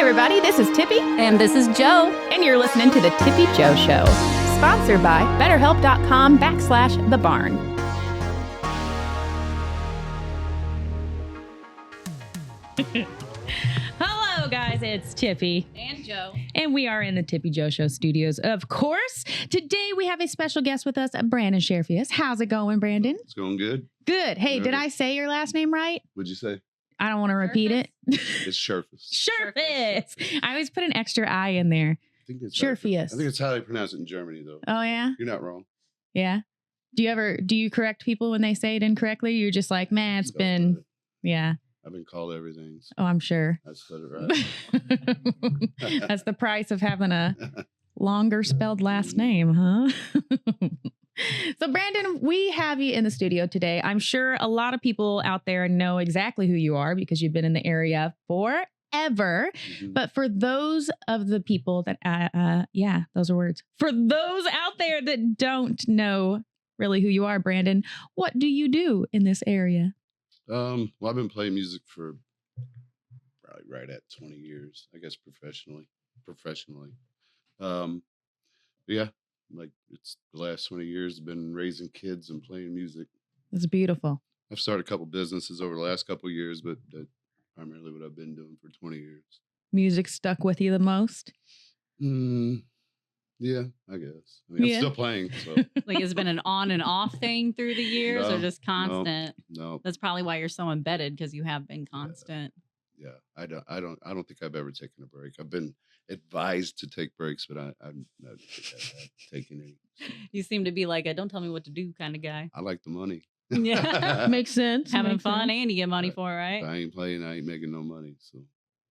everybody, this is Tippy. And this is Joe. And you're listening to the Tippy Jo Show. Sponsored by BetterHelp.com/The Barn. Hello, guys. It's Tippy. And Joe. And we are in the Tippy Jo Show studios, of course. Today, we have a special guest with us, Brandon Scherffius. How's it going, Brandon? It's going good. Good. Hey, did I say your last name right? What'd you say? I don't want to repeat it. It's Scherffius. Scherffius. I always put an extra I in there. I think it's Scherffius. I think it's how they pronounce it in Germany, though. Oh, yeah? You're not wrong. Yeah. Do you correct people when they say it incorrectly? You're just like, man, it's been, yeah. I've been called everything. So Oh, I'm sure. I said it right. That's the price of having a longer spelled last name, huh? So, Brandon, we have you in the studio today. I'm sure a lot of people out there know exactly who you are because you've been in the area forever. Mm-hmm. But for those of the people that, those are words. For those out there that don't know really who you are, Brandon, what do you do in this area? Well, I've been playing music for probably right at 20 years, I guess, professionally. Yeah, like it's the last 20 years been raising kids and playing music. It's beautiful. I've started a couple businesses over the last couple of years, but that's primarily what I've been doing for 20 years. Music stuck with you the most? Yeah, I guess. I mean, I'm still playing. So. Like, has it been an on and off thing through the years, or just constant? No. That's probably why you're so embedded, because you have been constant. Yeah, I don't think I've ever taken a break. I've been advised to take breaks, but I'm not taking any. You seem to be like a "don't tell me what to do" kind of guy. I like the money. Yeah, Makes sense. having fun, and you get money for it, right? If I ain't playing, I ain't making no money. So.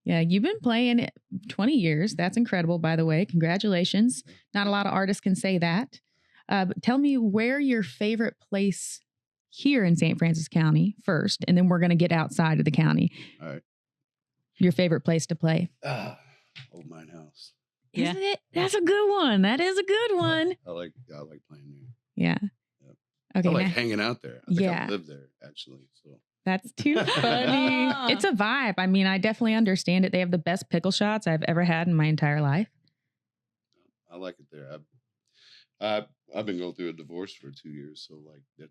Yeah, you've been playing 20 years. That's incredible, by the way. Congratulations. Not a lot of artists can say that. But tell me where your favorite place here in St. Francis County first, and then we're going to get outside of the county. All right. Your favorite place to play. Old Mine House. Yeah. Isn't it? That's a good one. That is a good one. I like playing there. Yeah. Yep. Okay. I like hanging out there. I think Yeah. I live there, actually. So. That's too funny. It's a vibe. I mean, I definitely understand it. They have the best pickle shots I've ever had in my entire life. I like it there. I've been going through a divorce for 2 years, so like that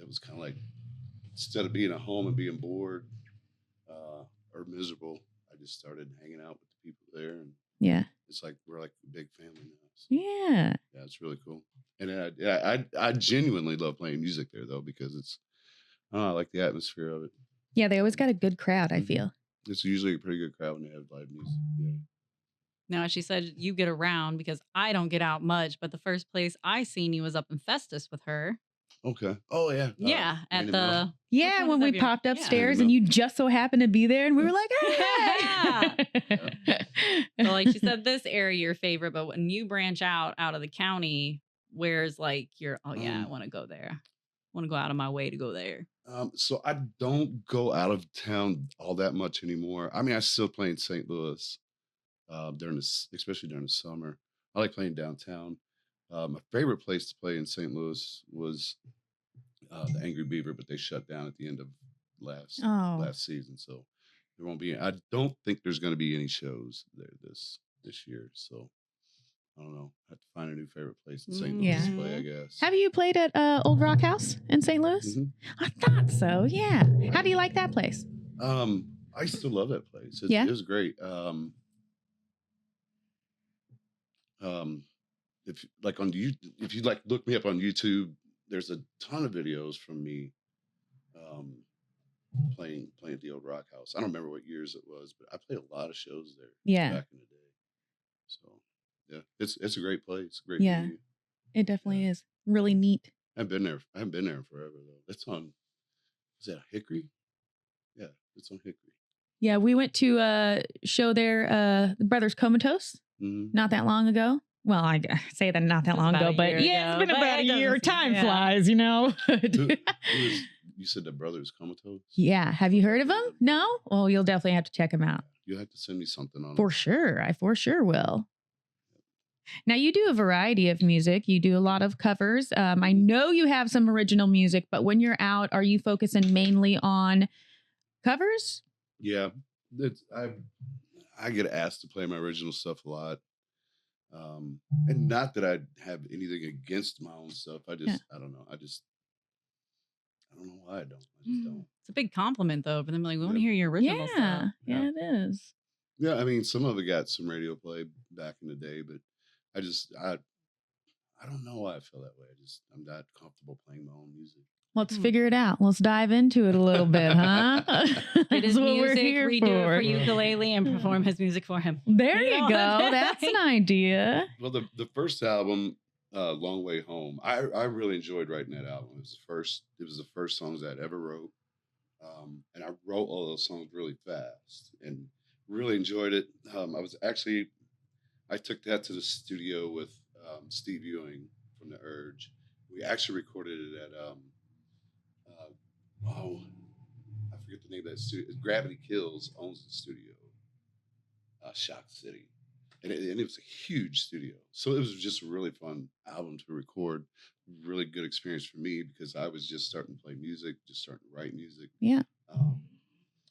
was kind of like, instead of being at home and being bored or miserable, I just started hanging out with the people there, and Yeah. it's like we're like a big family now. So, Yeah. yeah, it's really cool. And I genuinely love playing music there though, because I like the atmosphere of it. Yeah, they always got a good crowd, I Mhm. feel. It's usually a pretty good crowd when they have live music. Yeah. Now, she said you get around because I don't get out much, but the first place I seen you was up in Festus with her. Okay. Oh yeah. Yeah, at Randy the Moss. Yeah, Which one when is we up here? popped Yeah. upstairs Yeah. and you just so happened to be there and we were like, So like she said, this area your favorite, but when you branch out of the county, where's like your I want to go there. I want to go out of my way to go there. So I don't go out of town all that much anymore. I mean, I still play in St. Louis especially during the summer. I like playing downtown. My favorite place to play in St. Louis was the Angry Beaver, but they shut down at the end of last season, so there won't be. I don't think there's going to be any shows there this year. So I don't know. I have to find a new favorite place in St. Louis to play, I guess. Have you played at Old Rock House in St. Louis? Mhm. I thought so, yeah. How do you like that place? I still love that place. Yeah? It was great. If you like look me up on YouTube, there's a ton of videos from me playing at the Old Rock House. I don't remember what years it was, but I played a lot of shows there back in the day. So yeah, it's a great place. Great venue. It definitely is. Really neat. I haven't been there in forever though. That's on, is that Hickory? Yeah, it's on Hickory. Yeah, we went to a show there, the Brothers Comatose, not that long ago. Well, I say that not that long ago, but yeah, it's been about a year. Time flies, you know. You said the Brothers Comatose? Yeah. Have you heard of them? No? Well, you'll definitely have to check them out. You'll have to send me something on For sure. I for sure will. Now, you do a variety of music. You do a lot of covers. I know you have some original music, but when you're out, are you focusing mainly on covers? Yeah. I get asked to play my original stuff a lot. And not that I have anything against my own stuff. I don't know. I don't know why I don't. I just don't. It's a big compliment though for them. Like, we want to Yeah. hear your original Yeah, stuff. yeah, it is. Yeah, I mean, some of it got some radio play back in the day, but I don't know why I feel that way. I'm not comfortable playing my own music. Let's figure it out. Let's dive into it a little bit, huh? Get his That's what we're music, here redo it for. for ukulele, and perform his music for him. There you know? go. That's an idea. Well, the first album, Long Way Home, I really enjoyed writing that album. It was the first songs I'd ever wrote. And I wrote all those songs really fast and really enjoyed it. I took that to the studio with Steve Ewing from The Urge. We actually recorded it at, I forget the name of that studio. Gravity Kills owns the studio, Shock City. And it was a huge studio. So it was just a really fun album to record. Really good experience for me because I was just starting to play music, just starting to write music. Yeah.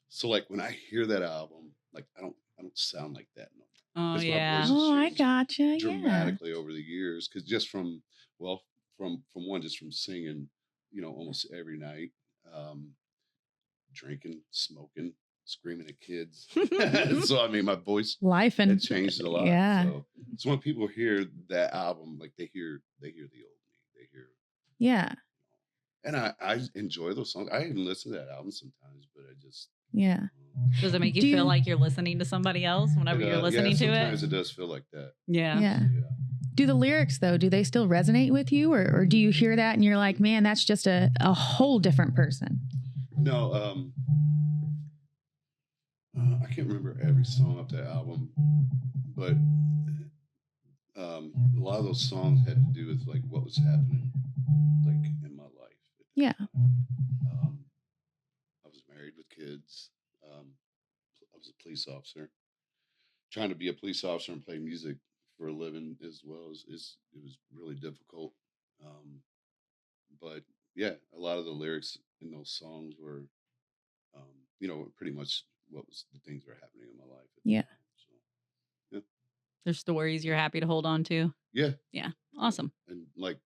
So like when I hear that album, like I don't sound like that no more. Oh 'Cause my yeah. voice has Oh, I changed gotcha. Yeah. dramatically over the years. Because just from singing, almost every night, drinking, smoking, screaming at kids. So I mean, my voice Life and had changed a lot. Yeah. So when people hear that album, like they hear the old me. They hear, Yeah. and I enjoy those songs. I even listen to that album sometimes, but I just Yeah. Does it make you Do feel you- like you're listening to somebody else whenever you're listening to sometimes it? it does feel like that. Yeah. Yeah. Do the lyrics though, do they still resonate with you or do you hear that and you're like, man, that's just a whole different person? No, I can't remember every song off that album, but a lot of those songs had to do with like what was happening, like in my life. Yeah. I was married with kids. I was a police officer. Trying to be a police officer and play music for a living as well it was really difficult. But yeah, a lot of the lyrics in those songs were, pretty much what was the things that were happening in my life. At the Yeah. time. So, There's stories you're happy to hold on to. yeah. Yeah. Awesome. And like,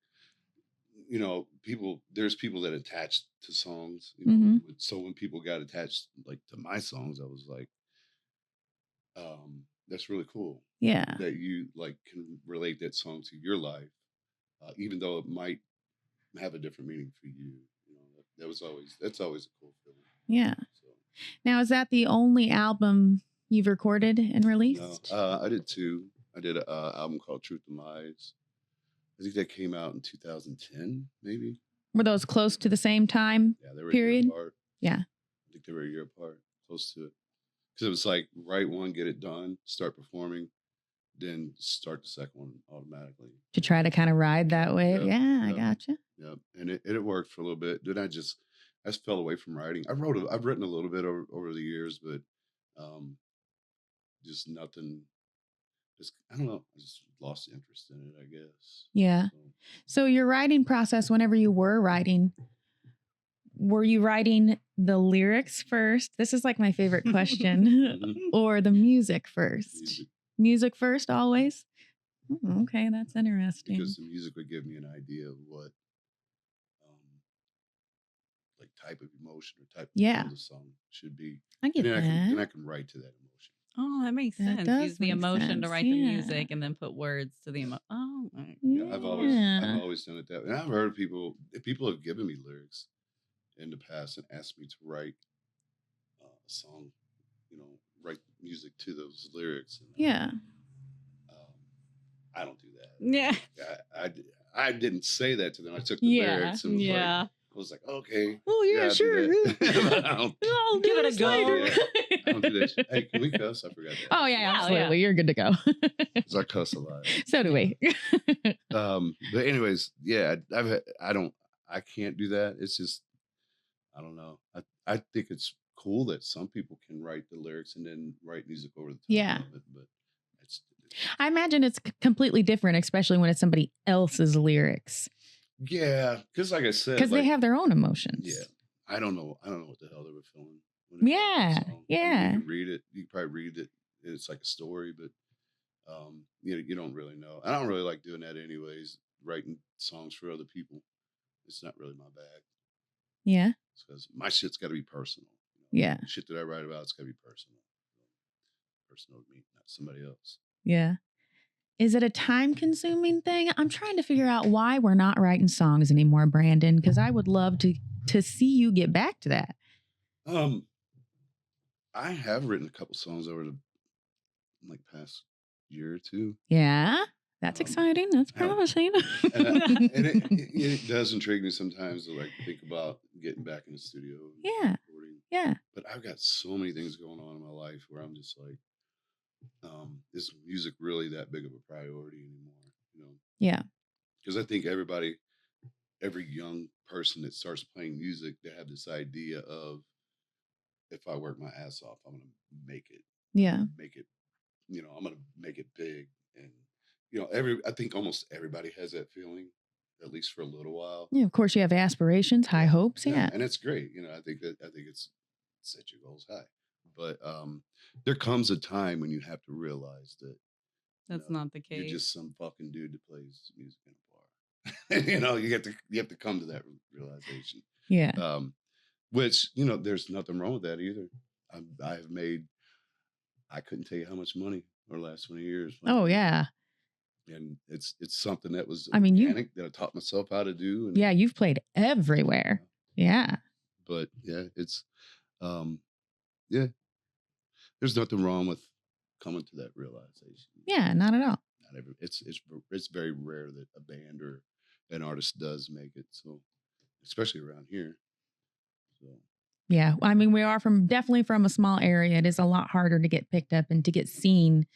there's people that attach to songs, Mhm. So when people got attached like to my songs, I was like, that's really cool Yeah. that you like can relate that song to your life, even though it might have a different meaning for you. That's always a cool feeling. Yeah. So, Now, is that the only album you've recorded and released? no, I did two. I did an album called Truth and Lies. I think that came out in 2010, maybe. Were those close to the same time? Yeah, they were Period? a year apart. Yeah. I think they were a year apart, close to it. Because it was like write one, get it done, start performing, then start the second one automatically. To try to kind of ride that wave? Yeah, Yeah, I yeah. gotcha. Yeah, and it worked for a little bit. Then I just fell away from writing. I've written a little bit over the years, but just nothing. Just I don't know. I just lost interest in it, I guess. Yeah. So your writing process, whenever you were writing, were you writing the lyrics first? This is like my favorite question. Mhm. Or the music first? Music, Music first, always? Oh, okay, that's interesting. because the music would give me an idea of what, like type of emotion or type of Yeah. feel the song should be. I get And then that. I can write to that emotion. Oh, that makes That sense. does Use the make emotion to sense, write the yeah. music and then put words to the emotion. Oh, Yeah, I've always Yeah. done it that way. And I've heard people have given me lyrics in the past and asked me to write a song, write music to those lyrics. And, Yeah. I don't do that. yeah. I didn't say that to them. I took the Yeah, lyrics and was Yeah. I was like, okay. Oh, yeah, yeah, I'll do sure. that. I don't I'll Give do it a this go. later. Yeah. I don't do that shit. Hey, can we cuss? I forgot that. Oh, yeah, Yeah, absolutely. You're good to go. 'Cause I cuss a lot. So do we. But anyways, yeah, I can't do that. It's just, I don't know. I think it's cool that some people can write the lyrics and then write music over the top Yeah. of it, but it's I imagine it's completely different, especially when it's somebody else's lyrics, yeah, because like I said, because they like, have their own emotions. yeah, I don't know what the hell they were feeling. When they wrote that Yeah, song. I mean, yeah. you can read it. You can probably read it it's like a story, but you don't really know. I don't really like doing that anyways. Writing songs for other people, it's not really my bag. Yeah. Because my shit's got to be personal. Yeah. Shit that I write about, it's got to be personal. Personal to me, not somebody else. Yeah. Is it a time-consuming thing? I'm trying to figure out why we're not writing songs anymore, Brandon, because I would love to see you get back to that. I have written a couple songs over the past year or two. Yeah. That's exciting. That's promising. And it does intrigue me sometimes to think about getting back in the studio. Yeah. Recording. Yeah. But I've got so many things going on in my life where I'm just like, is music really that big of a priority anymore? Yeah. Because I think every young person that starts playing music, they have this idea of, if I work my ass off, I'm going to make it. Yeah. Make it, I'm going to make it big. And, I think almost everybody has that feeling, at least for a little while. Yeah. Of course, you have aspirations, high hopes. Yeah. And it's great. I think it's set your goals high. But there comes a time when you have to realize that that's not the case. You're just some fucking dude that plays music in a bar. you have to come to that realization. Yeah. Which there's nothing wrong with that either. I couldn't tell you how much money over the last 20 years. Oh yeah. And it's something that was I mean, that I taught myself how to do. And, yeah, you've played everywhere. Yeah. But yeah, it's there's nothing wrong with coming to that realization. Yeah, not at all. It's very rare that a band or an artist does make it. So, especially around here. So. Yeah, I mean, we are definitely from a small area. It is a lot harder to get picked up and to get seen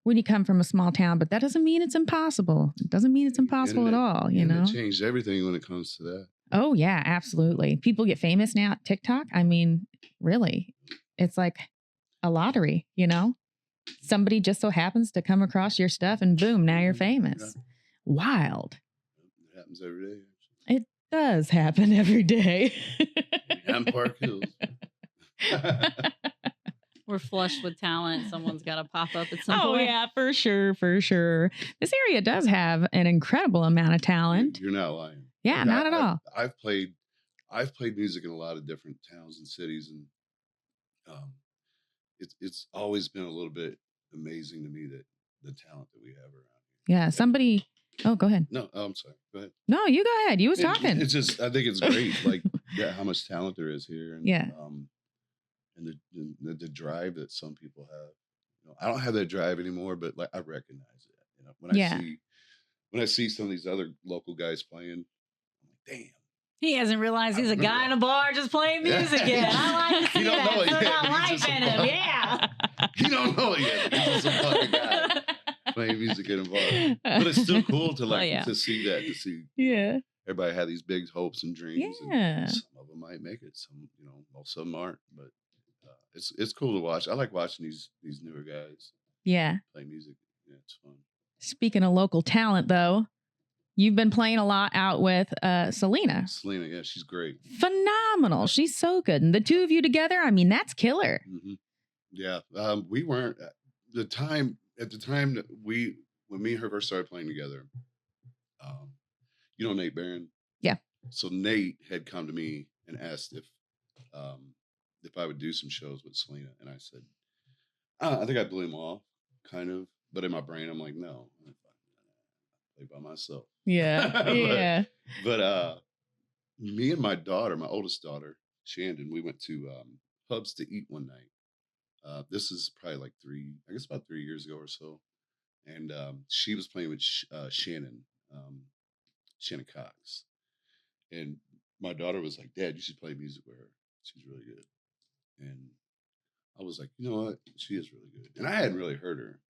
when you come from a small town, but that doesn't mean it's impossible. It doesn't mean it's impossible at all, you know? It changed everything when it comes to that. Oh, yeah, absolutely. People get famous now at TikTok. I mean, really, it's like a lottery, Somebody just so happens to come across your stuff and boom, now you're famous. Yeah. Wild. It happens every day. It does happen every day. I'm Park Hills. We're flush with talent. Someone's got to pop up at some point. Oh, yeah, for sure. For sure. This area does have an incredible amount of talent. You're not lying. Yeah, not at all. I've played music in a lot of different towns and cities, and it's always been a little bit amazing to me that the talent that we have around here. Yeah, somebody. Oh, go ahead. No, I'm sorry. Go ahead. No, you go ahead. You was talking. It's just, I think it's great, how much talent there is here, and and the drive that some people have. I don't have that drive anymore, but I recognize it. When I see some of these other local guys playing, I'm like, damn. He hasn't realized he's a guy in a bar just playing music yet. I like to see that. There's not life in him. Yeah. You don't know it yet. He's just a fucking guy playing music in a bar. But it's still cool to to see that. To see everybody have these big hopes and dreams. Yeah. And some of them might make it. Some, most of them aren't. But it's cool to watch. I like watching these newer guys. Yeah. Play music. Yeah, it's fun. Speaking of local talent, though. You've been playing a lot out with Selena. Selena, yeah, she's great. Phenomenal. She's so good. And the two of you together, I mean, that's killer. Mm-hmm. Yeah. We weren't at the time that when me and her first started playing together, Nate Barron? Yeah. So Nate had come to me and asked if I would do some shows with Selena. And I said, I think I blew him off, kind of. But in my brain, I'm like, no. By myself. Yeah. But me and my daughter, my oldest daughter, Shandon, we went to Hubs to eat one night. This is probably about 3 years ago or so. And she was playing with Shannon Cox. And my daughter was like, Dad, you should play music with her. She's really good. And I was like, you know what? She is really good. And I hadn't really heard her.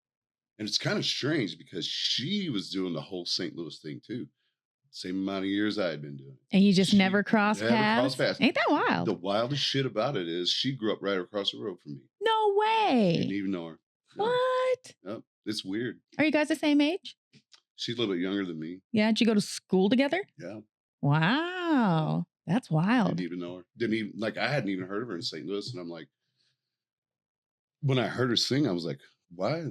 And it's kind of strange because she was doing the whole St. Louis thing too. Same amount of years I had been doing. And you just never crossed paths? Ain't that wild? The wildest shit about it is she grew up right across the road from me. No way. Didn't even know her. What? Yep. It's weird. Are you guys the same age? She's a little bit younger than me. Yeah. Did you go to school together? Yeah. Wow. That's wild. Didn't even know her. I hadn't even heard of her in St. Louis. And I'm like, when I heard her sing, I was like, why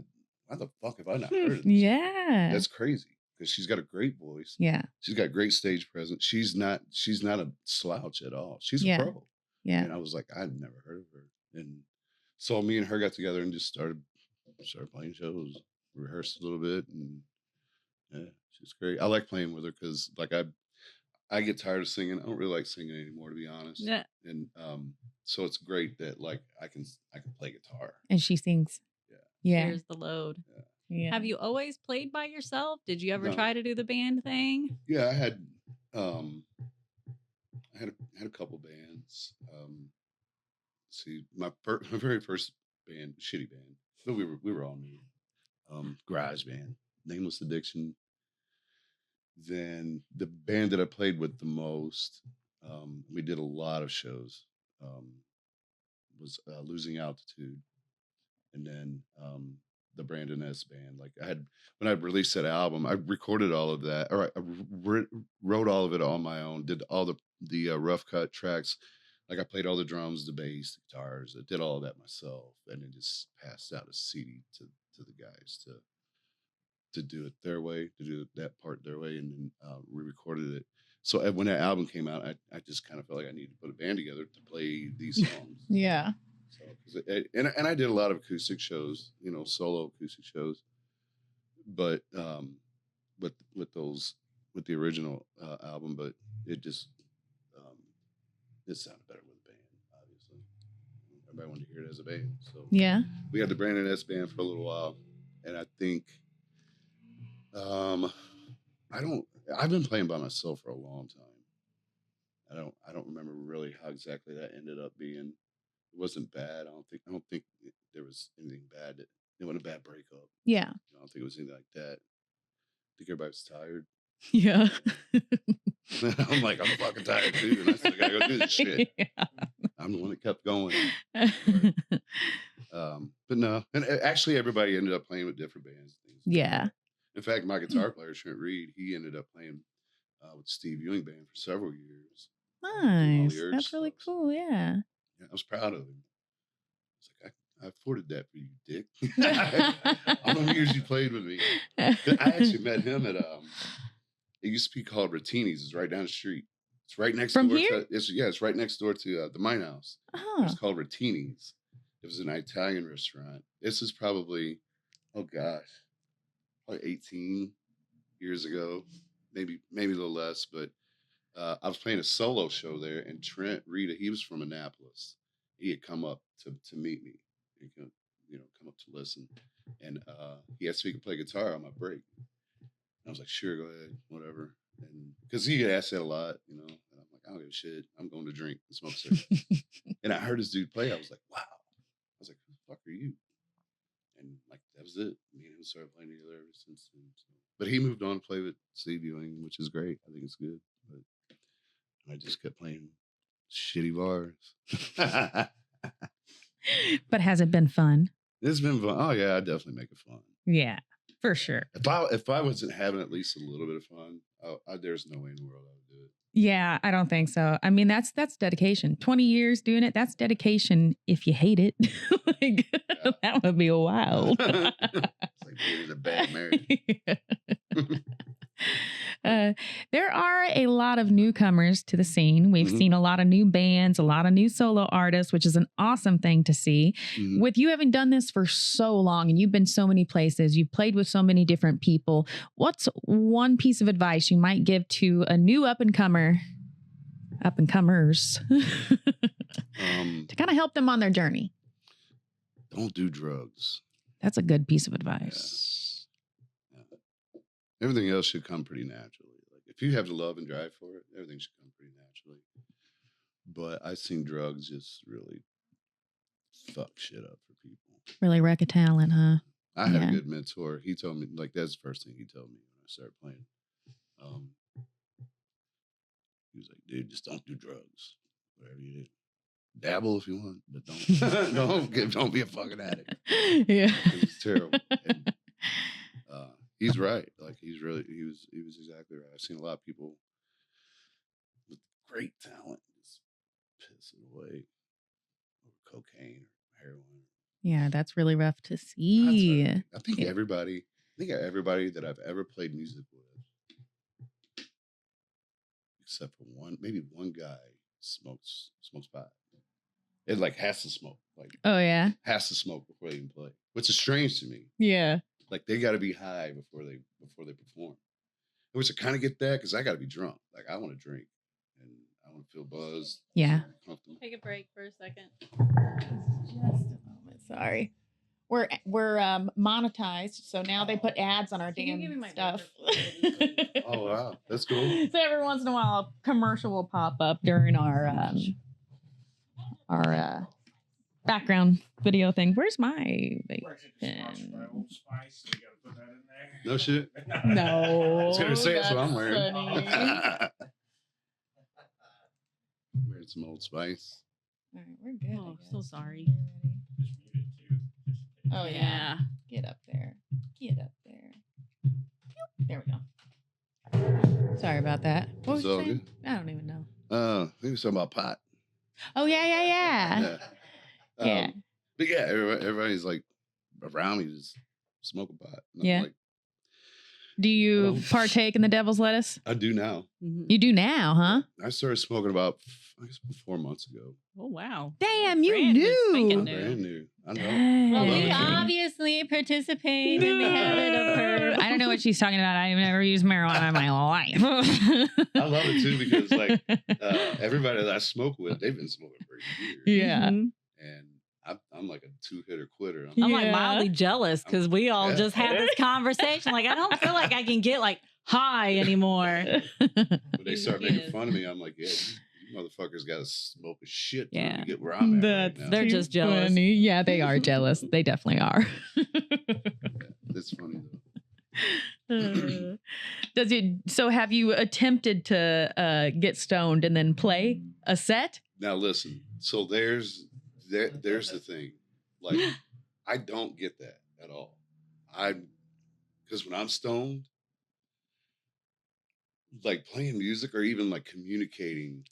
the fuck have I not heard of this? Yeah. That's crazy because she's got a great voice. Yeah. She's got great stage presence. She's not a slouch at all. She's a Yeah. pro. Yeah. And I was like, I'd never heard of her. And so me and her got together and just started playing shows, rehearsed a little bit, and yeah, she's great. I like playing with her because like I get tired of singing. I don't really like singing anymore, to be honest. Yeah. And so it's great that like I can play guitar. And she sings. Yeah. Yeah. Shares the load. Yeah. Have you always played by yourself? Did you ever No. try to do the band thing? Yeah, I had a couple bands. See, my very first band, shitty band, but we were all new. Garage band, Nameless Addiction. Then the band that I played with the most, we did a lot of shows. Was Losing Altitude, and then the Brandon S band. Like when I released that album, I recorded all of that, or I wrote all of it on my own. Did all the rough cut tracks. Like I played all the drums, the bass, the guitars. I did all of that myself, and then just passed out a CD to the guys to do it their way, to do that part their way, and then re-recorded it. So when that album came out, I just kind of felt like I needed to put a band together to play these songs. Yeah. So, and I did a lot of acoustic shows, solo acoustic shows, but with the original album, but it just it sounded better with a band. Obviously, everybody wanted to hear it as a band. So Yeah. we had the Brandon S band for a little while, and I think I've been playing by myself for a long time. I don't remember really how exactly that ended up being. It wasn't bad. I don't think there was anything bad. It wasn't a bad breakup. Yeah. I don't think it was anything like that. I think everybody was tired. Yeah. I'm like, I'm fucking tired too, and I still gotta go do this shit. Yeah. I'm the one that kept going. But no, and actually everybody ended up playing with different bands. And things. Yeah. In fact, my guitar player, Trent Reed, he ended up playing with Steve Ewing band for several years. Nice. That's really cool. Yeah. Yeah, I was proud of him. I was like, I afforded that for you, dick. All the years you played with me. I actually met him at it used to be called Rottini's. It's right down the street. It's right next From door. here? It's right next door to the Mine House. Oh. It's called Rottini's. It was an Italian restaurant. This is probably, oh gosh, probably 18 years ago, maybe a little less. But I was playing a solo show there, and Trent Reed, he was from Annapolis. He had come up to meet me, and come up to listen, and he asked if he could play guitar on my break. I was like, sure, go ahead, whatever. And because he asked that a lot, and I'm like, I don't give a shit. I'm going to drink and smoke cigarettes. And I heard this dude play. I was like, wow. I was like, who the fuck are you? And like, that was it. Me and him started playing together ever since then. So. But he moved on to play with Steve Ewing, which is great. I think it's good. But I just kept playing shitty bars. But has it been fun? It's been fun. Oh yeah, I definitely make it fun. Yeah, for sure. If I wasn't having at least a little bit of fun, there's no way in the world I would do it. Yeah, I don't think so. I mean, that's dedication. 20 years doing it, that's dedication if you hate it. That would be wild. It's like being in a bad marriage. There are a lot of newcomers to the scene. We've seen a lot of new bands, a lot of new solo artists, which is an awesome thing to see. Mm-hmm. With you having done this for so long and you've been so many places, you've played with so many different people, what's one piece of advice you might give to a new up-and-comers to kind of help them on their journey? Don't do drugs. That's a good piece of advice. Everything else should come pretty naturally. Like if you have the love and drive for it, everything should come pretty naturally. But I've seen drugs just really fuck shit up for people. Really wreck a talent, huh? I had a good mentor. He told me, like, that's the first thing he told me when I started playing. He was like, dude, just don't do drugs. Whatever you do. Dabble if you want, but don't be a fucking addict. Yeah. It's terrible. And, he's right. Like he was exactly right. I've seen a lot of people with great talent just piss it away over cocaine or heroin. Yeah, that's really rough to That's see. right. I think Yeah. everybody that I've ever played music with, except for maybe one guy smokes pot. It like has to smoke, like Oh yeah. has to smoke before they even play, which is strange to me. Yeah. Like they got to be high before they perform. Which I kind of get that because I got to be drunk. Like I want to drink and I want to feel buzzed. Yeah. Comfortable. Take a break for a second. Just a moment. Sorry. We're monetized, so now they put ads on our Can you give me damn my stuff. Oh wow, that's cool. So every once in a while, a commercial will pop up during our background video thing. Where's my vape pen? No shit. No. I was gonna say that's what I'm that's wearing. funny. Wearing some Old Spice. All right, we're good. Oh, so sorry. Oh yeah. Get up there. Get up there. There we go. Sorry about that. What was It's you all saying? I don't even know. I think it was something about pot. Oh yeah. Yeah. But yeah, everybody's like around me just smoking pot. And Yeah. I'm like, Do you Oh. partake in the devil's lettuce? I do now. You do now, huh? I started smoking about, I guess, 4 months ago. Oh wow. Damn, you Brand is knew. spanking I'm new. brand new. I know. Well, we Dang. obviously participate in the habit of her. I don't know what she's talking about. I've never used marijuana in my life. I love it too because like everybody that I smoke with, they've been smoking for years. Yeah. Mhm. And I'm like a 2-hitter quitter. I'm like Yeah. mildly jealous because we all Yeah. just had this conversation. Like I don't feel like I can get like high anymore. When they He's start good. making fun of me, I'm like, yeah, you motherfuckers got to smoke a shit till Yeah. you get where I'm at That's right now. They're too just jealous. funny. Yeah, they are jealous. They definitely are. It's funny though. So have you attempted to get stoned and then play a set? Now listen, so there's the thing. Like, I don't get that at all. Because when I'm stoned, like playing music or even like communicating.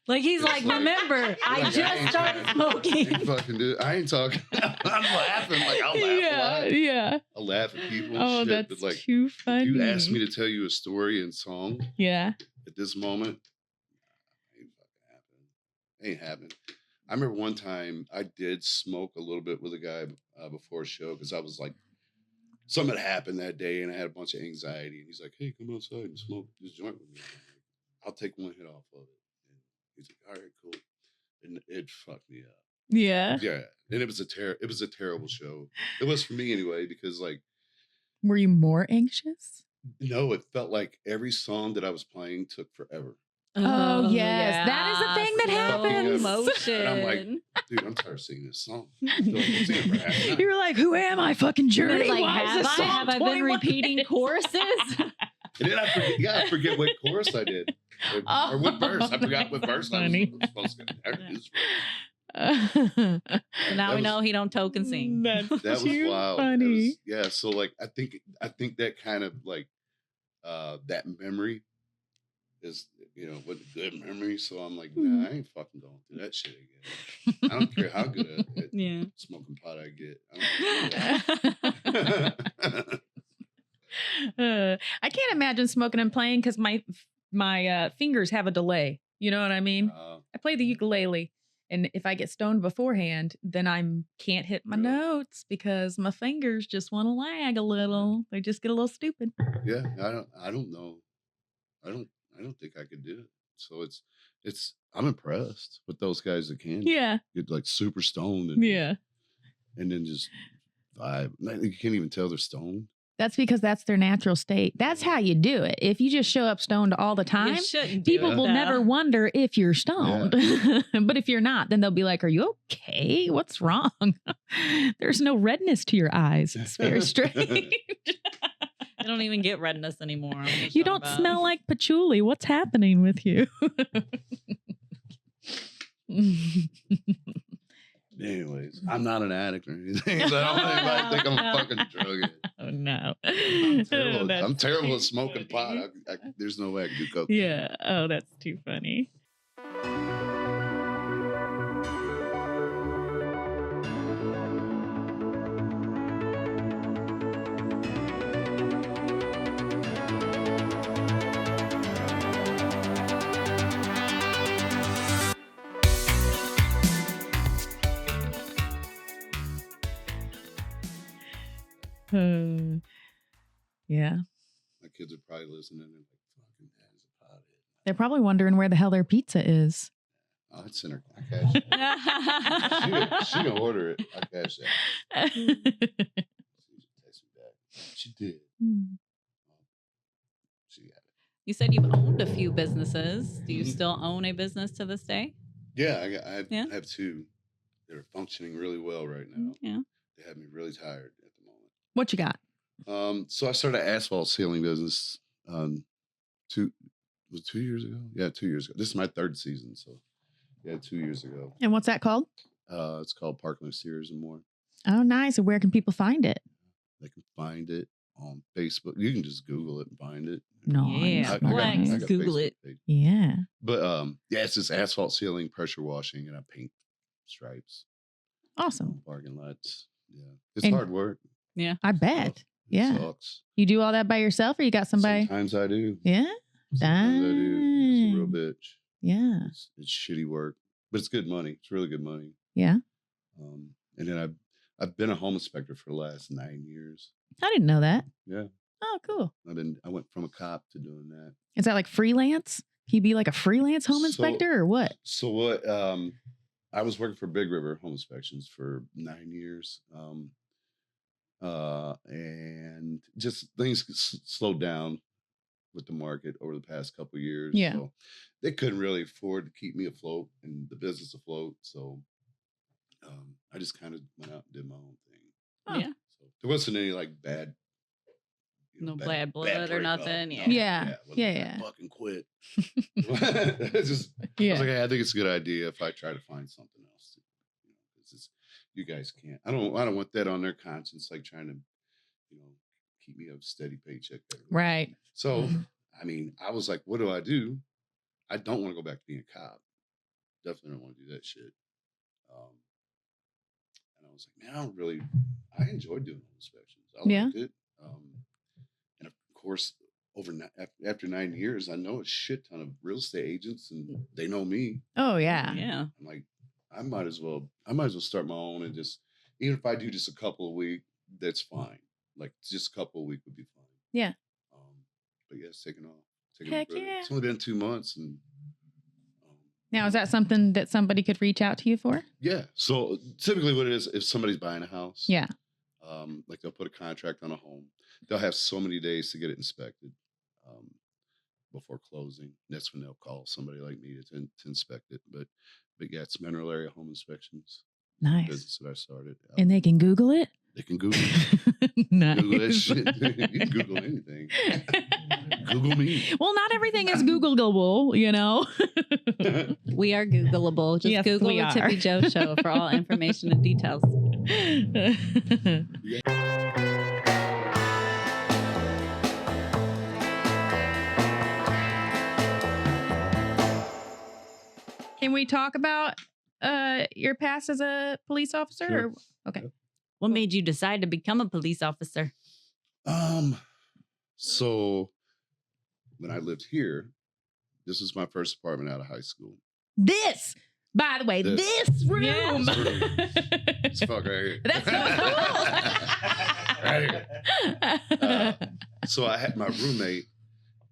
Like he's It's like, like- remember, I like, just ain't started trying- smoking. ain't fucking do. I ain't talking. I'm laughing. Like I'll laugh a lot. Yeah. I'll laugh at people. Oh, And shit, that's but like, too funny. if you ask me to tell you a story in song Yeah. at this moment, ain't fucking happening. Ain't happening. I remember one time I did smoke a little bit with a guy before a show because I was like, something had happened that day and I had a bunch of anxiety. And he's like, hey, come outside and smoke this joint with me. I'm like, I'll take one hit off of it. And he's like, all right, cool. And it fucked me up. Yeah. Yeah. And it was a terrible show. It was for me anyway, because like, Were you more anxious? no, it felt like every song that I was playing took forever. Oh, yes. That is the thing that slow happens. Motion. And I'm like, dude, I'm tired of singing this song. I feel like I'm singing for half the night. You were like, who am I? Fucking Journey? Like, Why is this song have I been 21 repeating minutes? choruses? And then I forget what chorus I did. Or what verse. I forgot what verse I was supposed to do. So now That we know he don't token sing. That's That was too wild. funny. Yeah, so like I think that kind of like that memory is, what a good memory. So I'm like, nah, I ain't fucking going through that shit again. I don't care how good at Yeah. smoking pot I get. I don't care. I can't imagine smoking and playing because my fingers have a delay. You know what I mean? I play the ukulele, and if I get stoned beforehand, then I can't hit my Really? notes because my fingers just want to lag a little. They just get a little stupid. Yeah, I don't know. I don't think I could do it. So I'm impressed with those guys that can Yeah, get like super stoned and yeah. and then just vibe. Like, you can't even tell they're stoned. That's because that's their natural state. That's how you do it. If you just show up stoned all the time, You shouldn't do people it, will though. never wonder if you're stoned. But if you're not, then they'll be like, are you okay? What's wrong? There's no redness to your eyes. It's very strange. I don't even get redness anymore. I'm just You talking don't about- smell like patchouli. What's happening with you? Anyways, I'm not an addict or anything. So I don't want anybody to think I'm a fucking drug addict. Oh, no. I'm terrible too at smoking pot. funny. There's no way I could do coke. Yeah. Oh, that's too funny. Yeah. My kids are probably listening and like, fucking dad's a pothead. They're probably wondering where the hell their pizza is. Oh, it's in her. I cash it. She can order it. I cash that. She text me back. She did. She got it. You said you've owned a few businesses. Do you still own a business to this day? Yeah, I have two. They're functioning really well right now. Yeah. They have me really tired at the moment. What you got? So I started an asphalt sealing business 2 years ago. Yeah, 2 years ago. This is my third season, so yeah, 2 years ago. And what's that called? It's called Parkland Exteriors and more. Oh, nice. And where can people find it? They can find it on Facebook. You can just Google it and find it. No. Yeah, I got a Google Facebook it. page. Yeah. But yeah, it's just asphalt sealing, pressure washing, and I paint stripes Awesome. on parking lots. Yeah, it's And- hard work. I bet. It Yeah. sucks. You do all that by yourself or you got somebody? Sometimes I do. Yeah. Sometimes I do. It's a real Dang. bitch. Yeah. It's shitty work, but it's good money. It's really good money. Yeah. And then I've been a home inspector for the last 9 years. I didn't know that. Yeah, Oh, cool. I went from a cop to doing that. Is that like freelance? Can you be like a freelance home So- inspector or what? So what? I was working for Big River Home Inspections for 9 years, and just things slowed down with the market over the past couple of years. Yeah. So they couldn't really afford to keep me afloat and the business afloat. So I just kind of went out and did my own thing. Oh. Yeah. So there wasn't any like bad. No bad blood or breakup. nothing, No, yeah. Yeah. wasn't Yeah, like, yeah. I fucking quit. It's just, I was like, hey, I think it's a good idea if I try to find something else. Because you guys can't. I don't want that on their conscience, like trying to, keep me a steady paycheck. Every week. Right. So, I mean, I was like, what do? I don't want to go back to being a cop. Definitely don't want to do that shit. And I was like, man, I enjoyed doing home inspections. I liked it. And of course, after 9 years, I know a shit ton of real estate agents, and they know me. Oh, yeah. Yeah. I'm like, I might as well start my own, and just, even if I do just a couple a week, that's fine. Like just a couple a week would be fine. Yeah. But yeah, it's taking off. Heck really. yeah. It's only been 2 months, and Now, is that something that somebody could reach out to you for? yeah. So typically, what it is, if somebody's buying a house, Yeah. like they'll put a contract on a home, they'll have so many days to get it inspected before closing. That's when they'll call somebody like me to inspect it. But yeah, it's mineral area home inspections. Nice. Business that I started. And they can Google it? They can Google it. Nice. Google that shit. You can Google anything. Google me. Well, not everything is Googleable, you know? We are Googleable. Just Yes, Google we the are. Tippy Jo Show for all information and details. Can we talk about your past as a police officer? Sure. Or, okay. What made you decide to become a police officer? So when I lived here, this was my first apartment out of high school. This, by the way, This. this room. Yeah. This room. This fuck right here. That's so cool. Right here. So I had my roommate.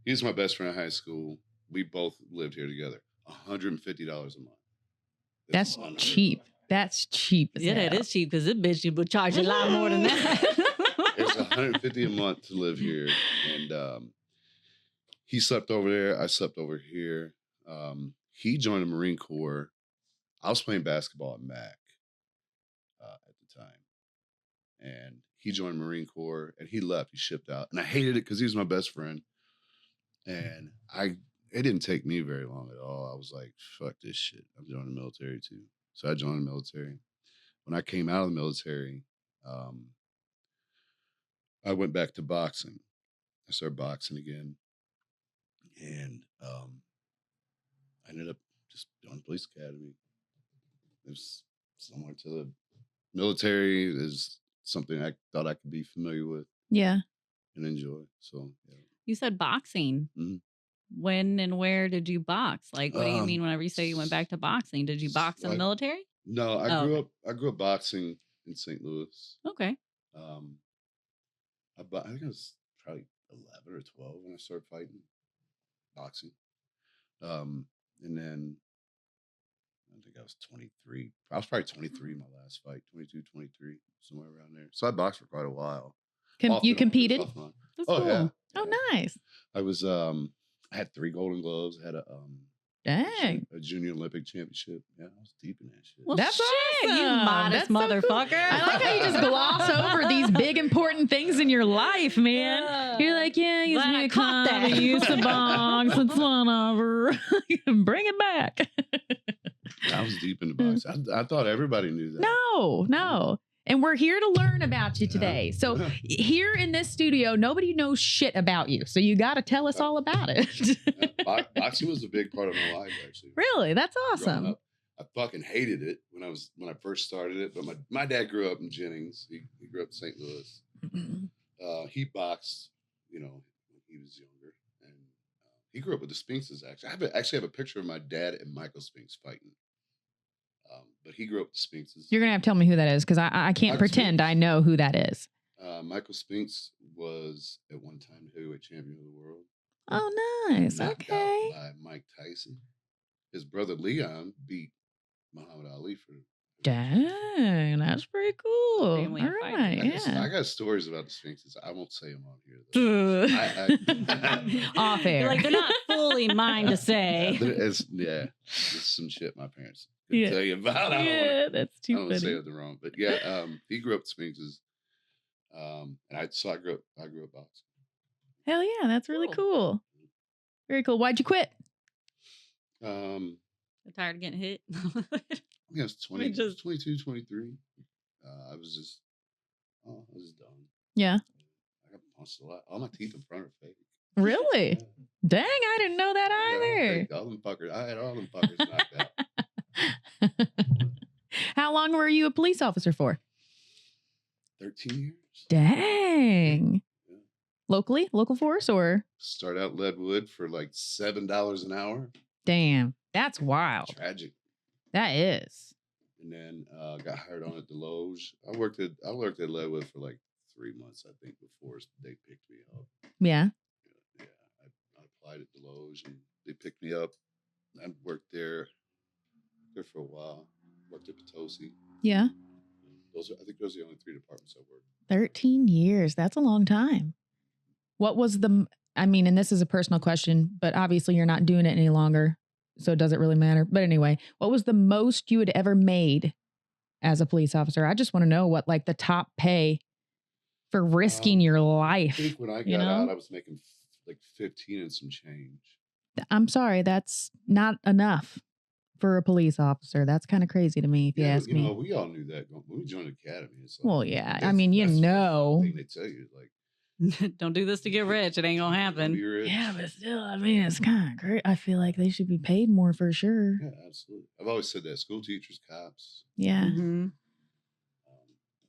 He was my best friend in high school. We both lived here together. $150 a month. That's unheard of. cheap. That's cheap. As Yeah, hell. it is cheap because this bitch would charge a lot more than that. It's $150 a month to live here, and he slept over there. I slept over here. He joined the Marine Corps. I was playing basketball at Mac at the time, and he joined the Marine Corps. And he left. He shipped out, and I hated it because he was my best friend. And it didn't take me very long at all. I was like, "Fuck this shit. I'm joining the military too." So I joined the military. When I came out of the military, I went back to boxing. I started boxing again. And I ended up just doing the police academy. It was similar to the military. Is something I thought I could be familiar with Yeah. and enjoy. So, yeah. You said boxing. Mhm. When and where did you box? Like, what do you mean whenever you say you went back to boxing? Did you box in the military? No, Oh, I grew up boxing in St. Louis. Okay. I think I was probably 11 or 12 when I started fighting boxing. And then I think I was 23. I was probably 23 my last fight, 22, 23, somewhere around there. So I boxed for quite a while. Off You and on, competed? off and on. That's Oh cool. yeah. Oh, Yeah. nice. I was I had 3 golden gloves, I had a Dang. a junior Olympic championship. Yeah, I was deep in that shit. Well, That's shit, you awesome. modest That's so cool. motherfucker. I like how you just gloss over these big important things in your life, man. You're like, yeah, you Glad I used to caught that. come, you used to box, it's whatever. Bring it back. I was deep in the box. I thought everybody knew that. No. And we're here to learn about you today. So here in this studio, nobody knows shit about you. So you got to tell us all about it. Boxing was a big part of my life, actually. Really? That's Growing awesome. up, I fucking hated it when I first started it. But my dad grew up in Jennings. He grew up in St. Louis. He boxed, when he was younger, and he grew up with the Spinks. Actually, I have a picture of my dad and Michael Spinks fighting. But he grew up with the Spinks. You're going to have to tell me who that is because I can't Michael pretend Spinks. I know who that is. Michael Spinks was at one time the heavyweight champion of the world. Oh, nice. Knocked Okay. out by Mike Tyson. His brother Leon beat Muhammad Ali for. Dang, that's pretty cool. All Family of right, I yeah. got stories about the Sphinxes. I won't say them on here, though. Off air. Like they're not fully mine to say. It's some shit my parents could tell you about. Yeah, that's I too don't want to say funny. anything wrong, but yeah, he grew up with Sphinxes, and I grew up boxing. Hell yeah, that's really cool. Very cool. Why'd you quit? I'm Tired of getting hit. I was 22, 23. I was just done. Yeah. I got punched a lot. All my teeth in front are fake. Really? Yeah. Dang, I didn't know that either. All them fuckers. I had all them fuckers knocked out. How long were you a police officer for? 13 years. Dang. Yeah. Locally? Local force or? Start out Leadwood for like $7 an hour. Damn. That's wild. Tragic. That is. And then got hired on at the Loge. I worked at Leadwood for like 3 months, I think, before they picked me up. Yeah. Yeah, I applied at the Loge and they picked me up. I worked there for a while. Worked at Potosi. Yeah. I think those are the only 3 departments I worked. 13 years. That's a long time. What was and this is a personal question, but obviously you're not doing it any longer, so does it really matter? But anyway, what was the most you had ever made as a police officer? I just want to know what like the top pay for risking your life. I think when I got out, I was making like 15 and some change. I'm sorry, that's not enough for a police officer. That's kind of crazy to me, if you ask me. We all knew that when we joined the academy. It's like, Well, yeah. that's I mean, the thing they tell you, like, Don't do this to get rich. It ain't gonna happen. be rich. Yeah, but still, I mean, it's kind of great. I feel like they should be paid more for sure. Yeah, absolutely. I've always said that. School teachers, cops. Yeah. Mm-hmm.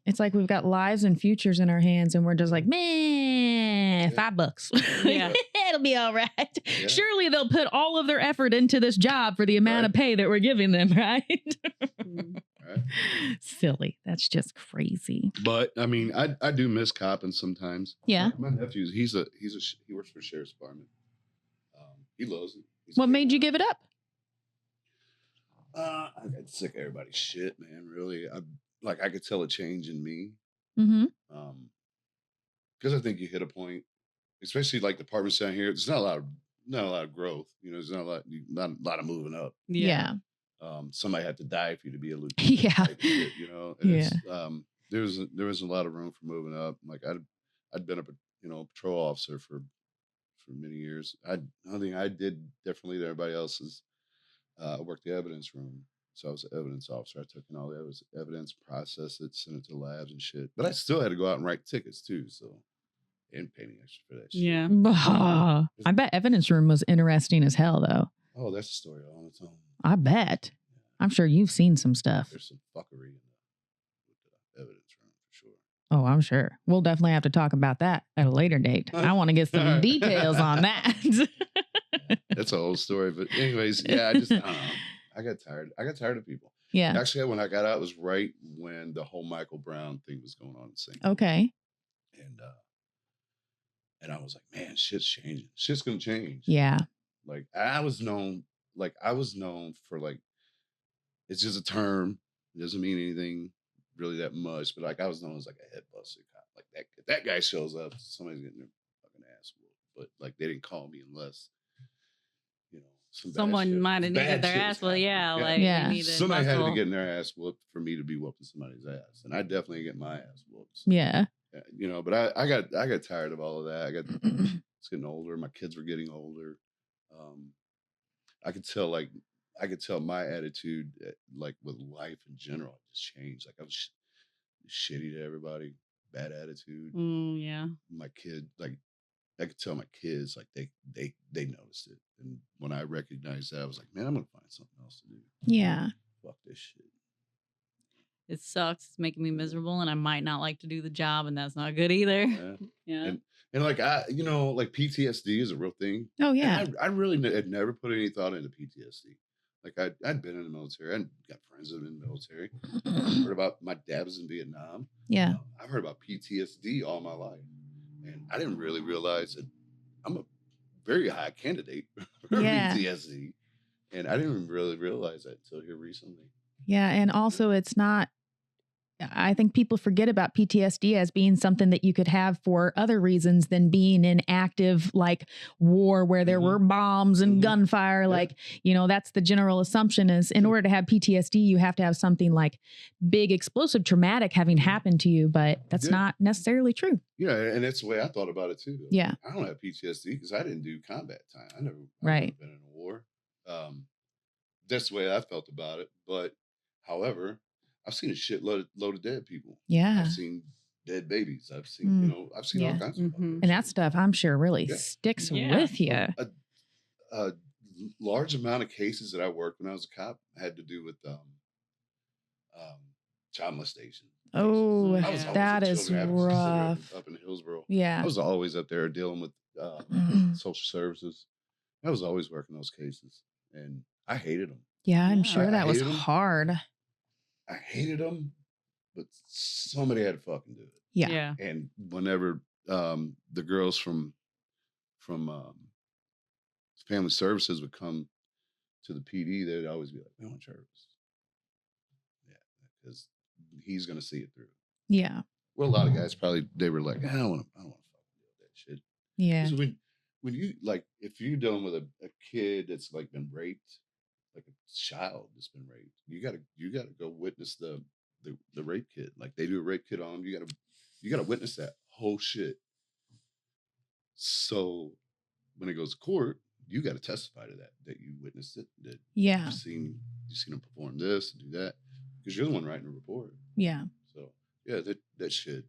It's like we've got lives and futures in our hands and we're just like, man, $5. Yeah. It'll be all right. Yeah. Surely they'll put all of their effort into this job for the amount of pay that we're giving them, right? Right. Silly. That's just crazy. But I mean, I do miss copping sometimes. Yeah. My nephew, he works for the sheriff's department. He loves it. What made you give it up? I got sick of everybody's shit, man. Really, I could tell a change in me. Mm-hmm. Because I think you hit a point, especially like departments down here. There's not a lot of growth. There's not a lot of moving up. Yeah. Somebody had to die for you to be a lieutenant. Yeah. type of shit, And Yeah. there was a lot of room for moving up. Like I'd been a patrol officer for many years. The only thing I did differently than everybody else is I worked the evidence room. So I was an evidence officer. I took in all the evidence, processed it, sent it to labs and shit. But I still had to go out and write tickets too. So they didn't pay me extra for that shit. Yeah. I bet evidence room was interesting as hell, though. Oh, that's a story all its own. I bet. I'm sure you've seen some stuff. There's some fuckery in the evidence room for sure. Oh, I'm sure. We'll definitely have to talk about that at a later date. I want to get some details on that. That's a whole story. But anyways, yeah, I don't know. I got tired. I got tired of people. Yeah. Actually, when I got out, it was right when the whole Michael Brown thing was going on. Okay. And And I was like, man, shit's changing. Shit's gonna change. Yeah. Like I was known for like, it's just a term. It doesn't mean anything really that much. But like I was known as like a head buster cop. Like that, if that guy shows up, somebody's getting their fucking ass whooped. But like they didn't call me unless, you know, Someone might have needed their ass. Well, yeah, like Yeah. they needed somebody had to muscle. be getting their ass whooped for me to be whooping somebody's ass. And I definitely get my ass whooped. So, Yeah. you know, but I got tired of all of that. It's getting older. My kids were getting older. I could tell my attitude, like with life in general, just changed. Like I was shitty to everybody, bad attitude. Yeah. My kid, like I could tell my kids, like they noticed it. And when I recognized that, I was like, man, I'm gonna find something else to do. Yeah. Fuck this shit. It sucks. It's making me miserable, and I might not like to do the job, and that's not good either. Yeah. Yeah. And like like PTSD is a real thing. Oh, yeah. And I really had never put any thought into PTSD. Like I'd been in the military. I'd got friends that have been in the military. Heard about my dad was in Vietnam. Yeah. I've heard about PTSD all my life, and I didn't really realize that I'm a very high candidate for Yeah. PTSD, and I didn't even really realize that until here recently. Yeah. And also, it's not, I think people forget about PTSD as being something that you could have for other reasons than being in active like war where there were bombs and gunfire. Like, that's the general assumption is in order to have PTSD, you have to have something like big, explosive, traumatic having happened to you. But that's not necessarily true. Yeah. And that's the way I thought about it too. Yeah. I don't have PTSD because I didn't do combat time. I never Right. been in a war. That's the way I felt about it. But however, I've seen a shitload of dead people. Yeah. I've seen dead babies. I've seen, I've seen all kinds of Mhm. And that stuff, I'm sure, really sticks with you. A large amount of cases that I worked when I was a cop had to do with child molestation. Oh, I was always that a is children advocacy rough. up in Hillsborough. Yeah. I was always up there dealing with social services. I was always working those cases, and I hated them. Yeah, I'm Yeah. sure that was hated 'em. hard. I hated them, but somebody had to fucking do it. Yeah. Yeah. And whenever the girls from family services would come to the PD, they'd always be like, "I want Travis." Yeah, because he's gonna see it through. Yeah. Well, a lot of guys probably they were like, I don't want to fucking deal with that shit. Yeah. 'Cause when you like, if you're dealing with a kid that's like been raped, like a child that's been raped, you gotta go witness the rape kit. Like they do a rape kit on them, you gotta witness that whole shit. So when it goes to court, you got to testify to that you witnessed it, that Yeah. you've seen them perform this and do that, because you're the one writing the report. Yeah. So yeah, that shit,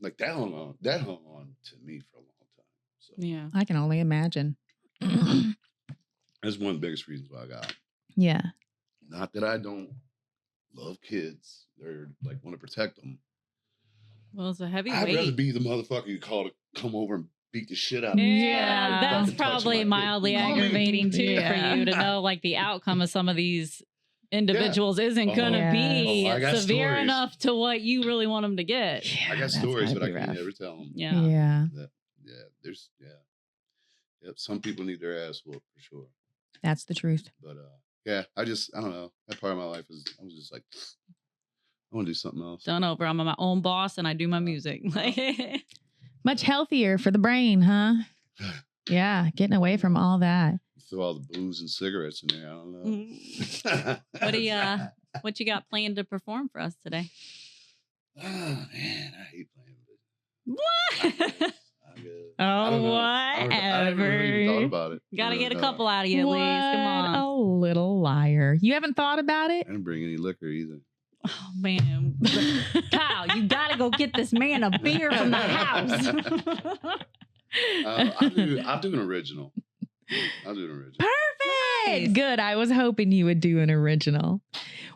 like that hung on to me for a long time. So Yeah. I can only imagine. that's one of the biggest reasons why I got it. Yeah. Not that I don't love kids or like want to protect them. Well, it's a heavy I'd rather weight. be the motherfucker you call to come over and beat the shit out of me. Yeah, that's Fucking touch probably my kid. mildly Call me. aggravating too Yeah. for you to know like the outcome of some of these individuals isn't going to Yes. be I got severe stories. enough to what you really want them to get. I got that's stories, gotta but I be can't rough. ever tell them. Yeah. Yeah. Yep. Some people need their ass whooped for sure. That's the truth. But I don't know. That part of my life I was just like, I want to do something else. Done over. I'm my own boss and I do my music. Much healthier for the brain, huh? Yeah. Getting away from all that. Throw all the booze and cigarettes in there. I don't know. What you got planned to perform for us today? Oh man, I hate playing. What? I'm good. Oh, I don't know. I haven't really even thought whatever. about it. Gotta I get a don't couple know. out of you at What least. Come on. a little liar. You haven't thought about it? I didn't bring any liquor either. Oh man, Kyle, you gotta go get this man a beer from the house. I'll do an original. I'll do an original. Perfect. Good. I was hoping you would do an original.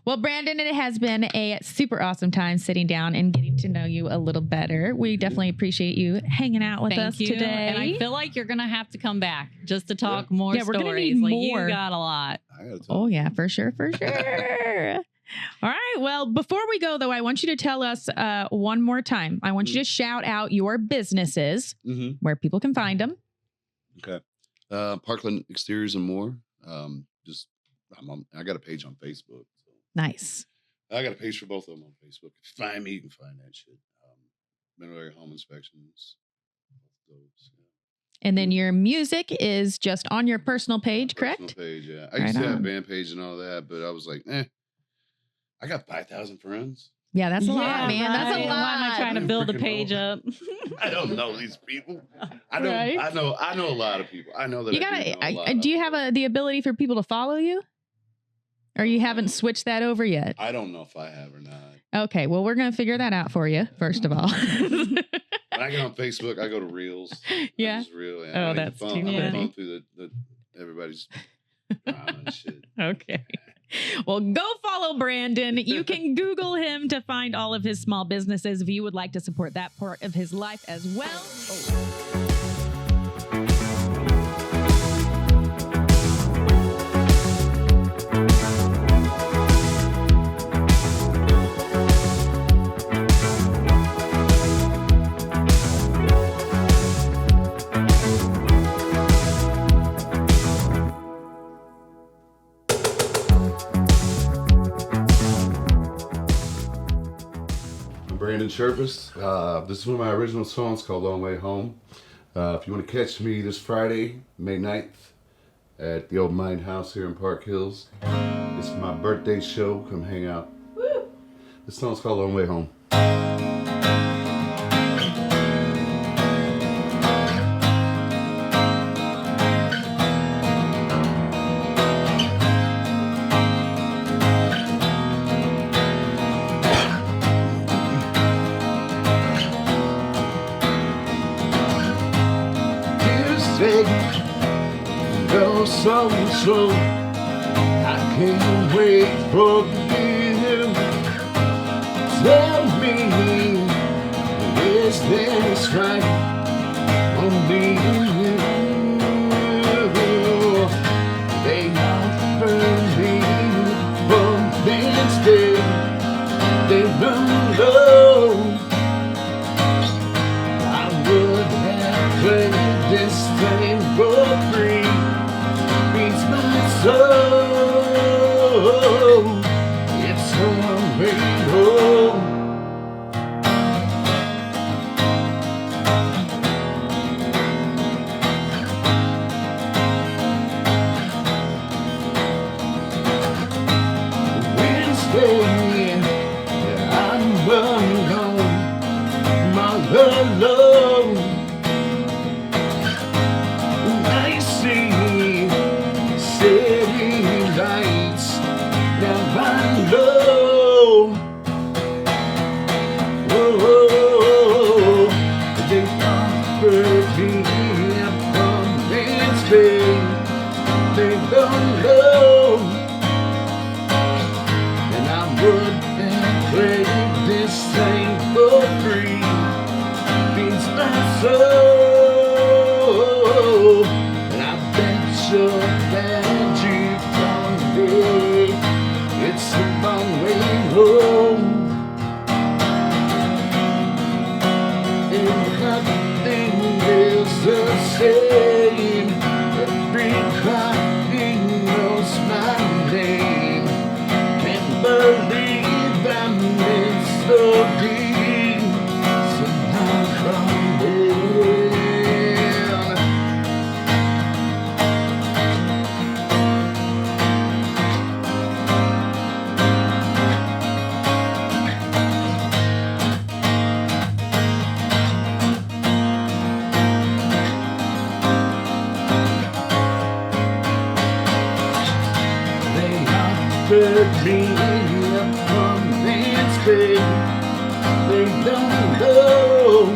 Well, Brandon, it has been a super awesome time sitting down and getting to know you a little better. We definitely appreciate you hanging out with us Thank you. today. And I feel like you're gonna have to come back just to talk more Yeah, we're stories. gonna need like more. You got a lot. I gotta tell Oh, you. yeah, for sure. For sure. All right. Well, Well, before we go, though, I want you to tell us one more time. I want you to shout out your businesses, where people can find them. Okay. Parkland Exteriors and more. I got a page on Facebook. So. Nice. I got a page for both of them on Facebook. If you find me, you can find that shit. Mineral area home inspections. Those, yeah. And then your music is just on your personal page, correct? Personal page, yeah. I used to have a band page and all that, but I was like, I got 5,000 friends. Yeah, that's a lot, man. That's a lot. Why am I trying to build a page up? I don't know these people. I know a lot of people. I know that You gotta. Do you have the ability for people to follow you, or you haven't switched that over yet? I don't know if I have or not. Okay, well, we're gonna figure that out for you first of all. When I get on Facebook, I go to Reels. Yeah. Reel, Oh, that's too funny. I'm phone through the everybody's drama and shit. Okay. Well, go follow Brandon. You can Google him to find all of his small businesses if you would like to support that part of his life as well. Brandon Scherffius. This is one of my original songs called Long Way Home. If you want to catch me this Friday, May 9th, at the Old Mine House here in Park Hills, it's my birthday show. Come hang out. Woo! This song's called Long Way Home. Go so slow, I can't wait for you. Tell me, is this right? Only you. They offer me romance, they don't know. I would have played this thing for free. Beats my soul. It's a rainbow. Wednesday, I'm alone, my alone. I see city lights, now I know. Oh, they offer me a romance, babe. They don't know, and I would have played this thing for free. Beats my soul. So glad you found me. It's a long way home, and nothing is the same. Everybody knows my name. Can't believe I'm in so deep. So I'm crumbling. Offered me a romance, babe. They don't know,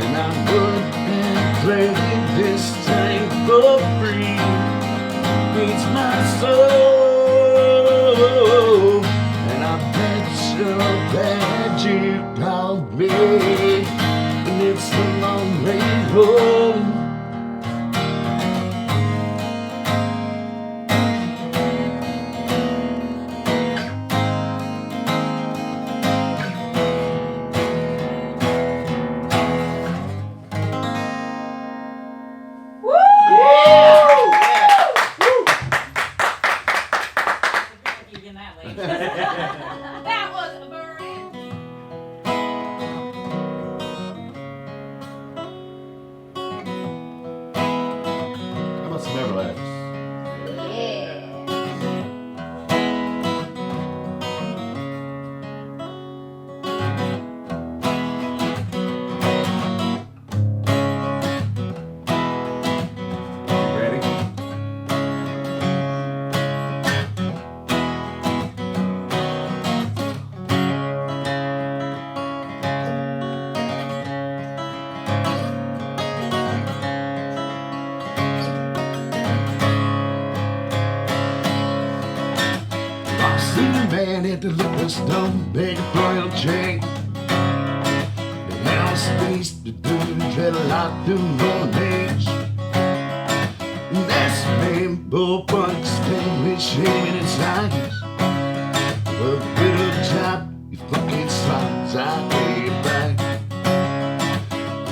and I would have played this thing for free. Beats my soul, and I bet you're glad you called me. And it's the long way home. in that lane. That was a bird. How about some Everlast? Ready? I seen a man at the liquor store, begging for your change. The house space to do dreadlock doing lemonades. And that's a man, bullfrog, spinning with shaving his eyes. Well, get up top, you fucking slides, I pay it back.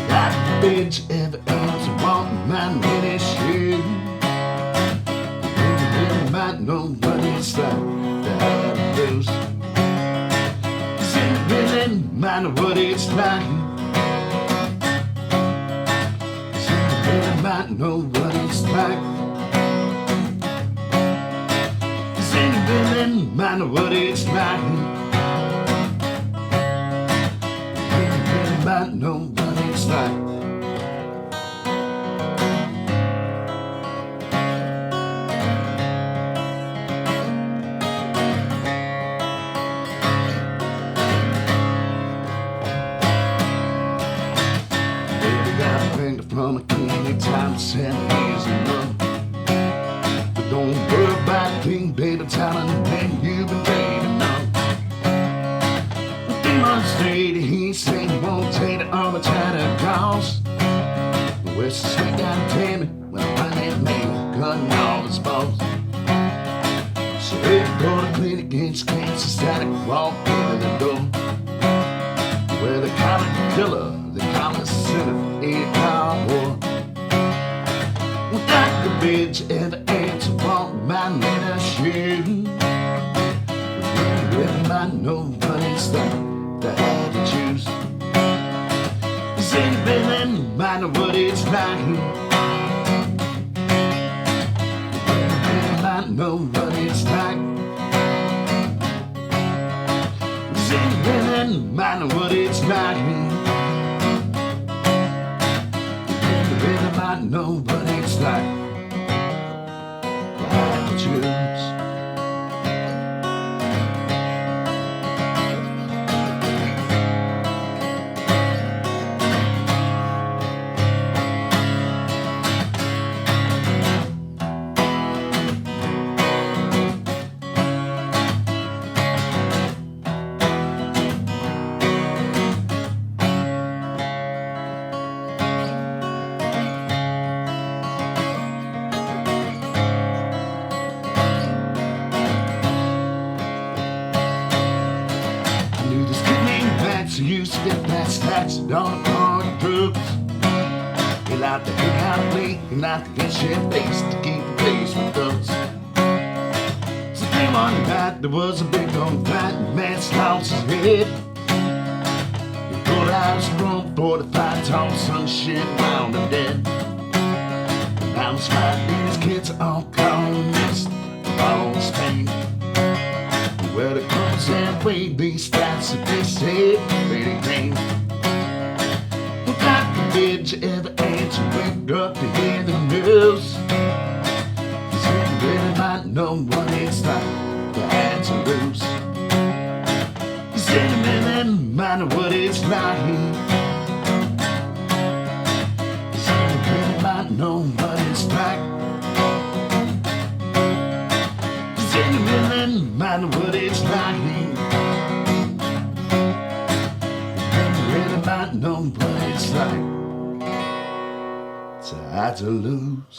Got the bitch every ounce of want my mini shit. You might know what it's like to have a blues. You really might know what it's like. You really might know what it's like. You really might know what it's like. You really might know what it's like. From a king, time said he's enough. But don't worry about a thing, baby, telling that you've been waiting enough. 3 months later, he said he won't take it all the time it costs. Where's the sweet guy tell me when I find that man cutting all his balls? So if you go to clinic against cancer, started walk in the door. Where they call it the killer, they call it sinner. 8-hour war. Well, Dr. Bitch ever answer for my little shit. You really might know what it's like to have to choose. Does anybody might know what it's like? You really might know what it's like. Does anybody might know what it's like? I know what it's like to have to choose. Used to get that snatched on the corner groups. He liked to hang out late, he liked to get shit-faced to keep the pace with us. So came on the night, there was a big old fight, and man lost his head. He pulled out his room, 45 tall, some shit wound him dead. Now the spot these kids are all colonists, all Spain. Well, the comes and weigh these stats that they say pretty clean. Well, Dr. Did you ever answer, wake up to hear the news? 'Cause you really might know what it's like to have to lose. 'Cause you really might know what it's like. 'Cause you really might know what it's like. You really might know what it's like. You really might know what it's like to have to lose.